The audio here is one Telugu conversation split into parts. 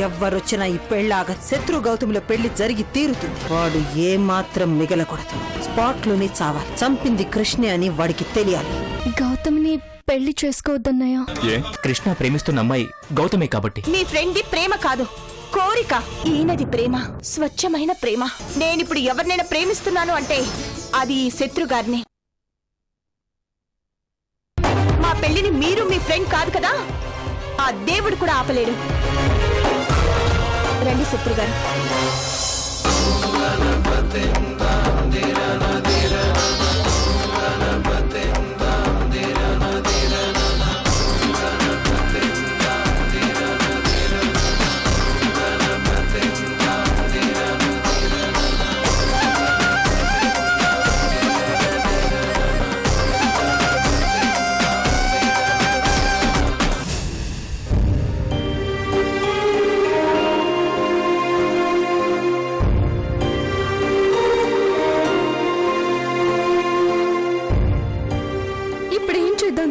ఎవ్వరొచ్చినా ఈ పెళ్ళాగ. శత్రు గౌతమిలో పెళ్లి జరిగి తీరుతుంది. వాడు ఏమాత్రం మిగలకూడదు. స్పాట్లోనే చావాలి. చంపింది కృష్ణే అని వాడికి తెలియాలి. గౌతమ్ని పెళ్లి చేసుకోవద్దన్నయ్య. కృష్ణ ప్రేమిస్తున్న అమ్మాయి గౌతమే కాబట్టి. మీ ఫ్రెండ్ది ప్రేమ కాదు, కోరిక. ఈయనది ప్రేమ, స్వచ్ఛమైన ప్రేమ. నేనిప్పుడు ఎవరినైనా ప్రేమిస్తున్నాను అంటే అది ఈ శత్రుగారిని. మా పెళ్లిని మీరు మీ ఫ్రెండ్ కాదు కదా, ఆ దేవుడు కూడా ఆపలేడు. రండి శత్రుగారు.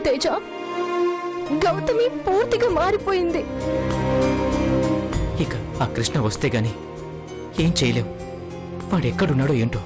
తేజ, గౌతమి పూర్తిగా మారిపోయింది. ఇక ఆ కృష్ణ వస్తే గాని ఏం చేయలేం. వాడెక్కడున్నాడో ఏంటో.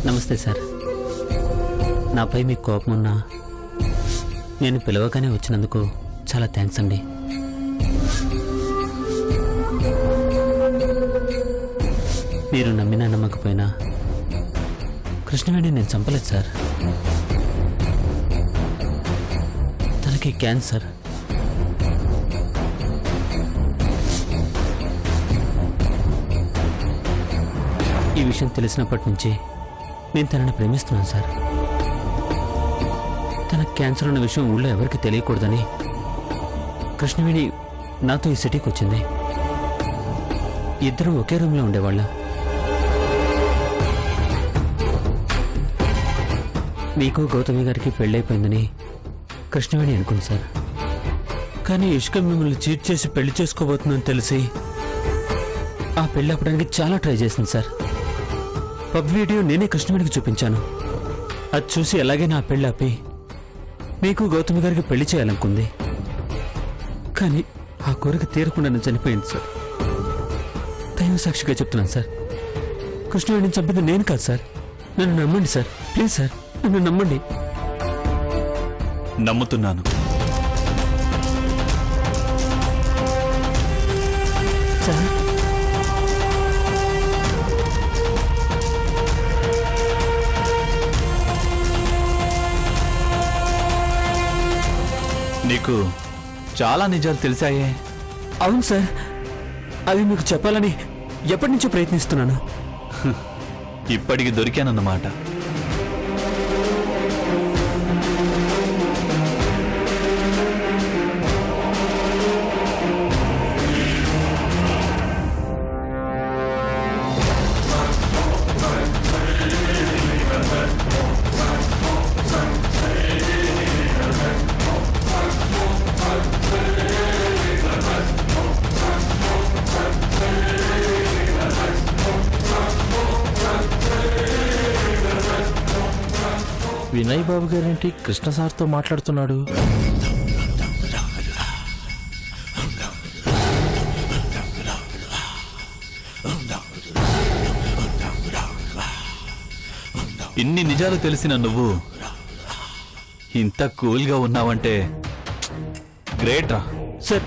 నమస్తే సార్. నాపై మీకు కోపం ఉన్నా నేను పిలవగానే వచ్చినందుకు చాలా థ్యాంక్స్ అండి. మీరు నమ్మినా నమ్మకపోయినా కృష్ణవేణి నేను చంపలేదు సార్. తనకి క్యాన్సర్. ఈ విషయం తెలిసినప్పటి నుంచి నేను తనని ప్రేమిస్తున్నాను సార్. తన క్యాన్సర్ ఉన్న విషయం ఊళ్ళో ఎవరికి తెలియకూడదని కృష్ణవేణి నాతో ఈ సిటీకి వచ్చింది. ఇద్దరు ఒకే రూమ్లో ఉండేవాళ్ళం. మీకు గౌతమి గారికి పెళ్ళైపోయిందని కృష్ణవేణి అనుకుంది సార్. కానీ ఇష్క మిమ్మల్ని చీట్ చేసి పెళ్లి చేసుకోబోతుందని తెలిసి ఆ పెళ్లి ఆపడానికి చాలా ట్రై చేసింది సార్. పబ్ వీడియో నేనే కృష్ణవేణికి చూపించాను. అది చూసి ఎలాగే నా పెళ్లి ఆపి మీకు గౌతమి గారికి పెళ్లి చేయాలనుకుంది. కానీ ఆ కోరిక తీరకుండా చనిపోయింది సార్. దైవ సాక్షిగా చెప్తున్నాను సార్, కృష్ణవేణిని చంపింది నేను కాదు సార్. నన్ను నమ్మండి సార్, ప్లీజ్ సార్, నన్ను నమ్మండి. నమ్ముతున్నాను సార్. నీకు చాలా నిజాలు తెలిసాయే. అవును సార్, అవి మీకు చెప్పాలని ఎప్పటి నుంచో ప్రయత్నిస్తున్నాను. ఇప్పటికి దొరికానన్నమాట. వినయ్ బాబు గారేంటి కృష్ణ సార్తో మాట్లాడుతున్నాడు? ఇన్ని నిజాలు తెలిసిన నువ్వు ఇంత కూల్గా ఉన్నావంటే గ్రేట్ రా. సార్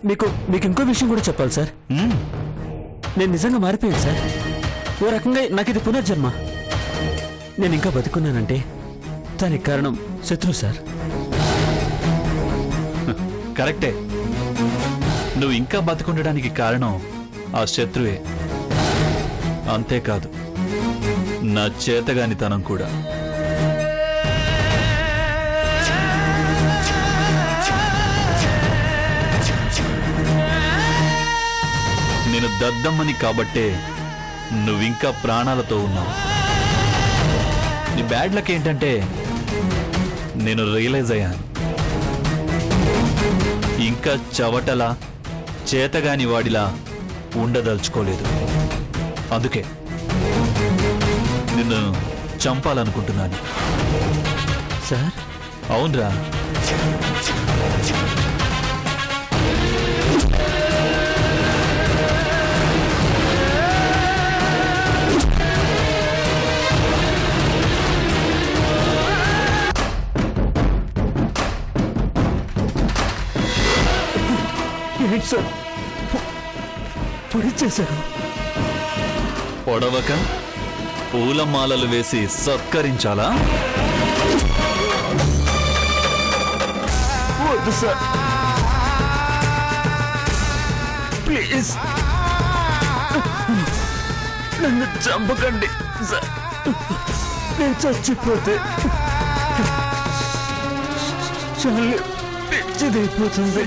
మీకు ఇంకో విషయం కూడా చెప్పాలి సార్. నేను నిజంగా మారిపోయాను సార్. ఓ రకంగా నాకు ఇది పునర్జన్మ. నేను ఇంకా బతుకున్నానంటే దానికి కారణం శత్రు సార్. కరెక్టే, నువ్వు ఇంకా బతుకుండడానికి కారణం ఆ శత్రువే. అంతేకాదు నా చేతగానితనం కూడా. నేను దద్దమ్మని కాబట్టే నువ్వింకా ప్రాణాలతో ఉన్నావు. నీ బ్యాడ్ లక్ ఏంటంటే నేను రియలైజ్ అయ్యాను, ఇంకా చవటలా చేతగాని వాడిలా ఉండదలుచుకోలేదు. అందుకే నిన్ను చంపాలనుకుంటున్నాను. సార్ అవునరా, ఏంటి సార్ పొడిచేశారు? పొడవక పూలమాలలు వేసి సత్కరించాలా? వద్దు సార్, ప్లీజ్ నన్ను చంపకండి సార్. నేను చచ్చిపోతే చాలా పిచ్చిదైపోతుంది.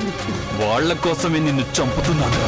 వాళ్ళ కోసమే నిన్ను చంపుతున్నాను.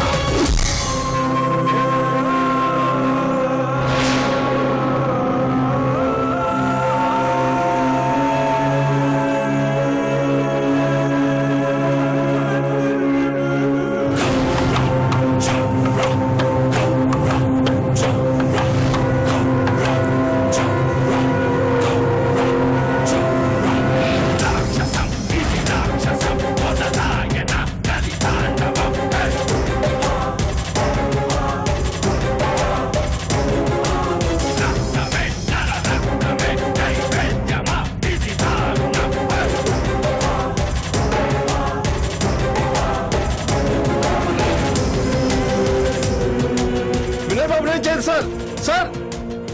సార్ సార్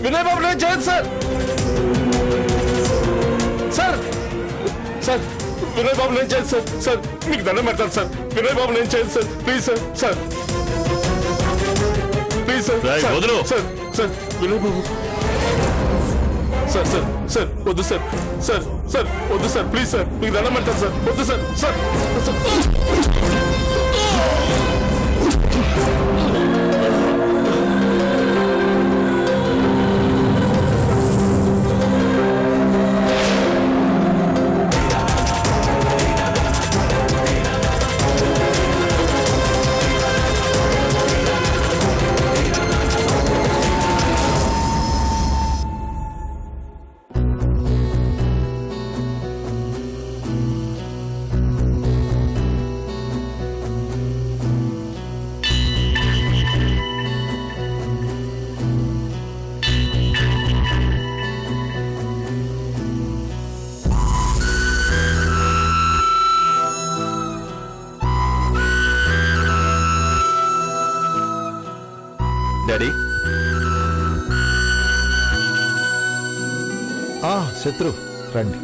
వినయ్ బాబు నేను చేయదు సార్. సార్ సార్ వినయ్ బాబు నేను చేయదు సార్. సార్ మీకు దండం పెడతాను సార్. వినయ్ బాబు నేను చేయదు sir. Please sir. Sir please sir. వదులు. సార్ సార్ వినయ్ బాబు సార్. సార్ సార్ వద్దు సార్. సార్ సార్ వద్దు సార్. ప్లీజ్ సార్ మీకు దండం పెడతాను సార్. వద్దు సార్. సార్ డాడీ, శత్రు రండి.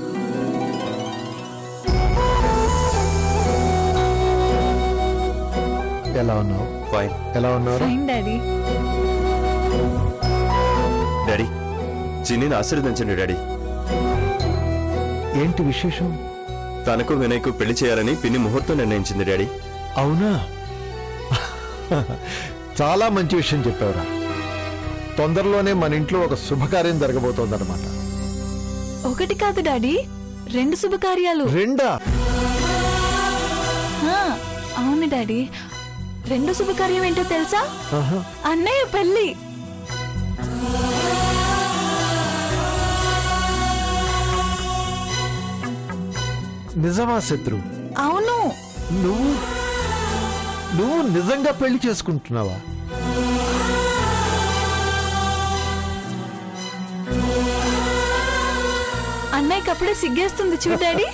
ఎలా ఉన్నావు? ఫైన్. ఎలా ఉన్నారు? డాడీ డాడీ, చిన్నిని ఆశీర్వదించండి డాడీ. ఏంటి విశేషం? తనకు వినయ్కు పెళ్లి చేయాలని పిన్ని ముహూర్తం నిర్ణయించింది డాడీ. అవునా? చాలా మంచి విషయం చెప్పావురా. తొందరలోనే మన ఇంట్లో ఒక శుభకార్యం జరగబోతోందన్నమాట. ఒకటి కాదు డాడీ, 2 శుభకార్యాలు. రెండా? అవును డాడీ, 2 శుభకార్యం ఏంటో తెలుసా? అన్నయ్య పెళ్లి. నిజమా శత్రు? అవును. నువ్వు నిజంగా పెళ్లి చేసుకుంటున్నావా? అన్నయ్యకి అప్పుడే సిగ్గేస్తుంది చూడు డాడీ.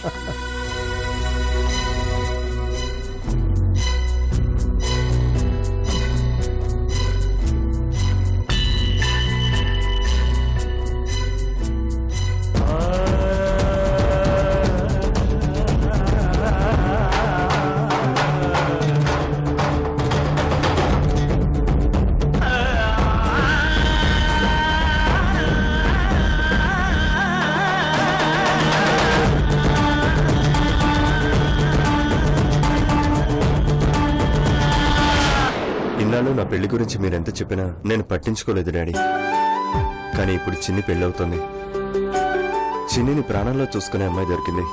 ఇన్నాళ్ళు నా పెళ్లి గురించి మీరెంత చెప్పినా నేను పట్టించుకోలేదు డాడీ. కానీ ఇప్పుడు చిన్ని పెళ్ళవుతుంది. చిన్నిని ప్రాణంలో చూసుకునే అమ్మాయి దొరికింది.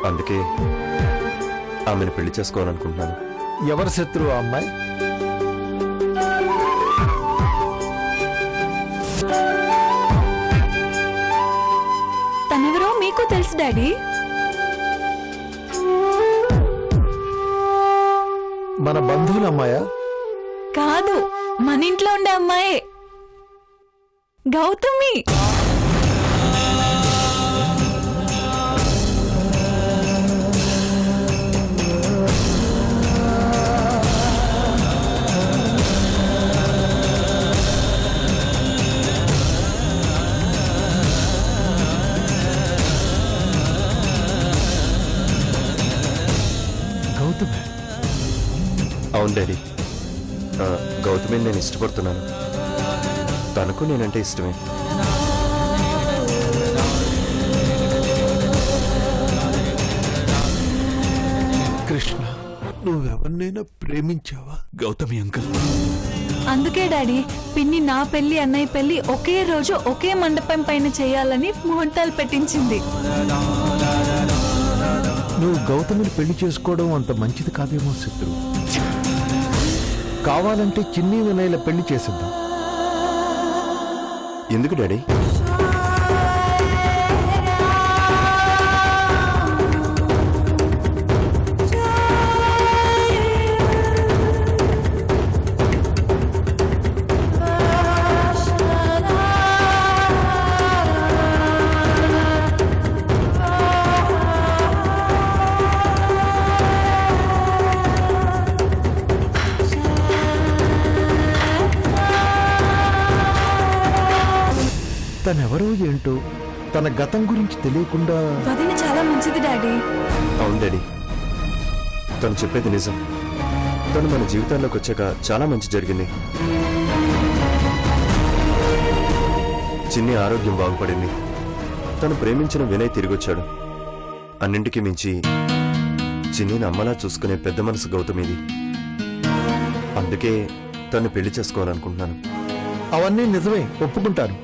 అందుకే ఆమెను పెళ్లి చేసుకోవాలనుకుంటున్నాను. ఎవరు శత్రు ఆ అమ్మాయి? తనెవరో మీకు తెలుసు డాడీ. మన బంధువుల అమ్మాయా? కాదు, మన ఇంట్లో ఉండే అమ్మాయే, గౌతమి. గౌతమి? అవును డాడీ, గౌతమిని నేను ఇష్టపడుతున్నాను. తనకు నేనంటే ఇష్టమే. కృష్ణ, నువ్వెవరినైనా ప్రేమించావా? గౌతమి అంకుల్. అందుకే డాడీ పిన్ని నా పెళ్లి అన్నయ్య పెళ్లి ఒకే రోజు ఒకే మండపం పైన చేయాలని ముహూర్తాలు పెట్టించింది. నువ్వు గౌతమిని పెళ్లి చేసుకోవడం అంత మంచిది కాదేమో శత్రు. కావాలంటే చిన్ని వినయ్ల పెళ్లి చేసిద్దాం. ఎందుకు డాడీ? తనెవరో ఏంటో, తన గతం గురించి తెలియకుండా. వదిన చాలా మంచిది డాడీ. అవును డాడీ, తను చెప్పేది నిజం. తను మన జీవితాల్లోకి వచ్చాక చాలా మంచి జరిగింది. చిన్ని ఆరోగ్యం బాగుపడింది. తను ప్రేమించిన వినయ్ తిరిగొచ్చాడు. అన్నింటికి మించి చిన్నిని అమ్మలా చూసుకునే పెద్ద మనసు గౌతమిది. అందుకే తను పెళ్లి చేసుకోవాలనుకుంటున్నాను. అవన్నీ నిజమే, ఒప్పుకుంటాను.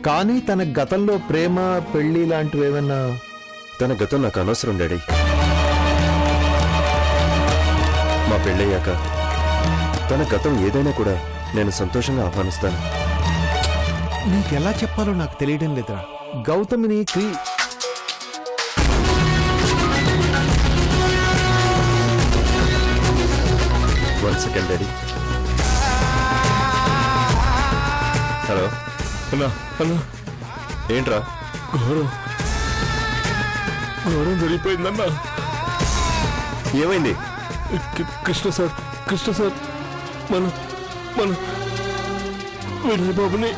కానీ తన గతంలో ప్రేమ పెళ్లి లాంటివేమన్నా? తన గతం నాకు అనవసరం డాడీ. మా పెళ్ళయ్యాక తన గతం ఏదైనా కూడా నేను సంతోషంగా ఆహ్వానిస్తాను. నీకెలా చెప్పాలో నాకు తెలియడం లేదురా. గౌతమిని వన్ సెకండ్ డాడీ. హలో అన్నా అన్నా, ఏంట్రా? ఘోరం జరిగిపోయిందన్నా. ఏమైంది? కృష్ణ సార్ మన వినయ్ బాబుని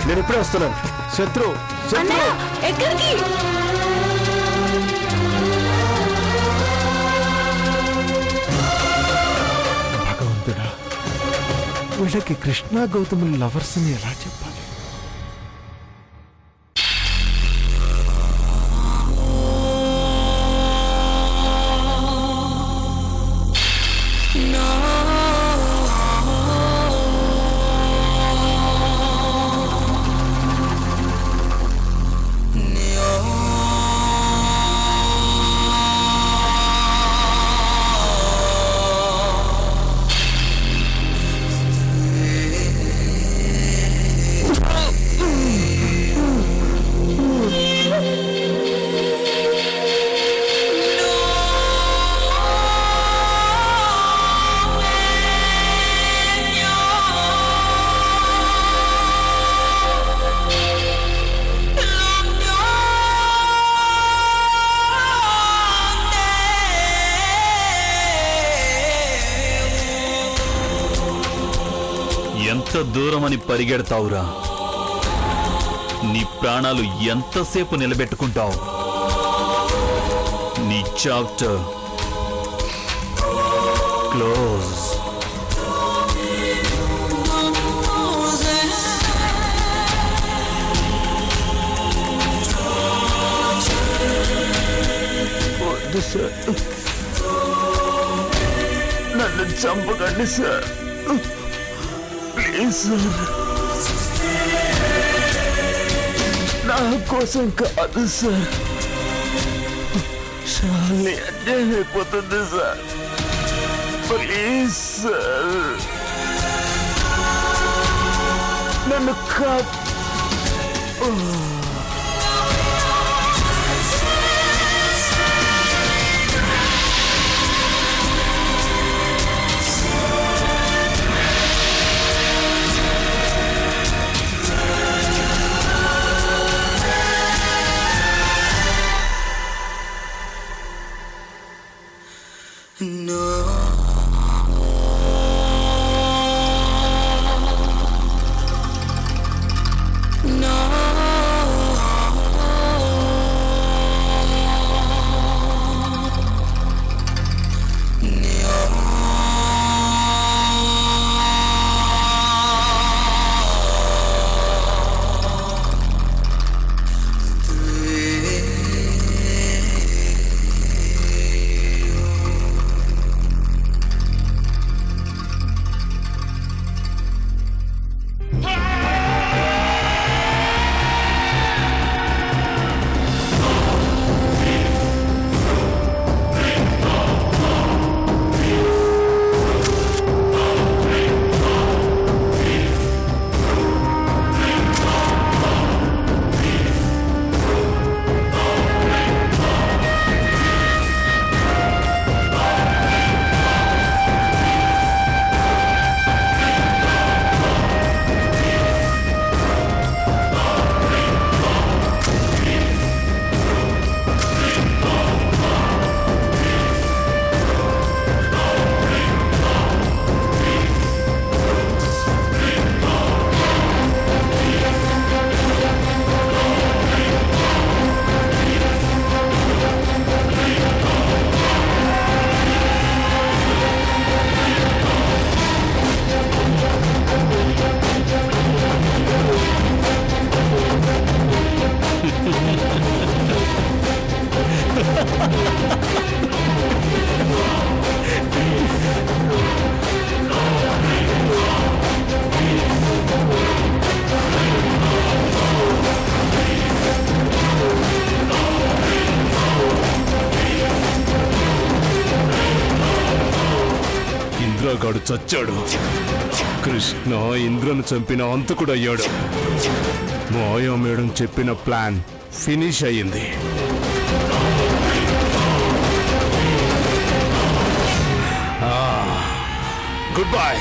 నేను ఇప్పుడే వస్తున్నాను. శత్రు అన్నయ్య ఎక్కడికి? భగవంతుడా, వీళ్ళకి కృష్ణ గౌతములు లవర్స్ అని ఎలా చెప్పాలి? దూరమని పరిగెడతావురా? నీ ప్రాణాలు ఎంతసేపు నిలబెట్టుకుంటావు? నీ చాప్టర్ క్లోజ్. వద్దు సార్, నన్ను చంపకండి సార్, ప్లీజ్ సార్. నా కోసం కాదు సార్, శాలిని అన్యాయం అయిపోతుంది సార్, ప్లీజ్ సార్. నన్ను ఇంద్రగాడు చచ్చాడు. కృష్ణ ఇంద్రను చంపిన అంతకుడు అయ్యాడు. మాయా మేడం చెప్పిన ప్లాన్ ఫినిష్ అయ్యింది. Good bye.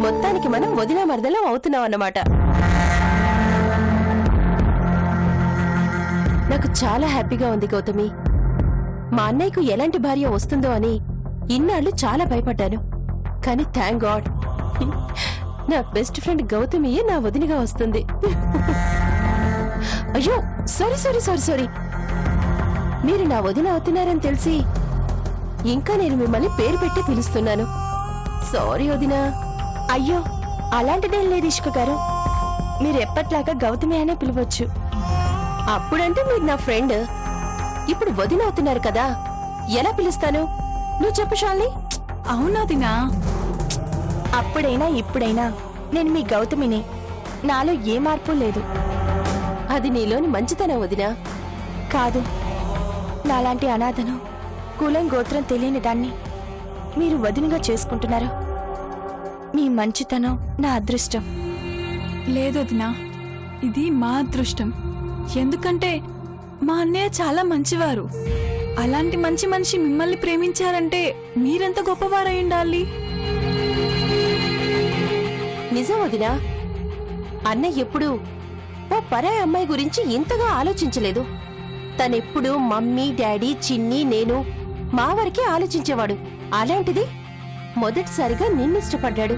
మొత్తానికి మనం వదిన మరదలం అవుతున్నాం అన్నమాట. నాకు చాలా హ్యాపీగా ఉంది గౌతమి. మా అన్నయ్యకు ఎలాంటి భార్య వస్తుందో అని ఇన్నాళ్ళు చాలా భయపడ్డాను. కానీ థ్యాంక్ గాడ్ నా బెస్ట్ ఫ్రెండ్ గౌతమియే నా వదినగా వస్తుంది. అయ్యో సారీ సారీ సారీ సారీ, మీరు నా వదిన అవుతున్నారని తెలిసి ఇంకా నేను మిమ్మల్ని పేరు పెట్టి పిలుస్తున్నాను. సారీ వదినా. అయ్యో అలాంటిదేం లేదు ఇష్క గారు, మీరు ఎప్పట్లాగా గౌతమి అనే పిలవచ్చు. అప్పుడంటే మీరు నా ఫ్రెండ్, ఇప్పుడు వదిన అవుతున్నారు కదా, ఎలా పిలుస్తాను? నువ్వు చెప్పు శాలిని. అవునదినా. అప్పుడైనా ఇప్పుడైనా నేను మీ గౌతమిని. నాలో ఏ మార్పు లేదు. అది నీలోని మంచితనం వదినా. కాదు, నాలాంటి అనాథను, కులం గోత్రం తెలియని దాన్ని మీరు వదినగా చేసుకుంటున్నారు. మీ మంచితనం నా అదృష్టం. లేదు వదినా, ఇది మా అదృష్టం. ఎందుకంటే మా అన్నయ్య చాలా మంచివారు. అలాంటి మంచి మనిషి మిమ్మల్ని ప్రేమించారంటే మీరెంత గొప్పవారై ఉండాలి. నిజం వదినా, అన్నయ్య ఎప్పుడూ ఓ పరాయి అమ్మాయి గురించి ఇంతగా ఆలోచించలేదు. తనెప్పుడు మమ్మీ, డాడీ, చిన్ని, నేను మా వరకే ఆలోచించేవాడు. అలాంటిది మొదటిసారిగా నిన్నిష్టపడ్డాడు.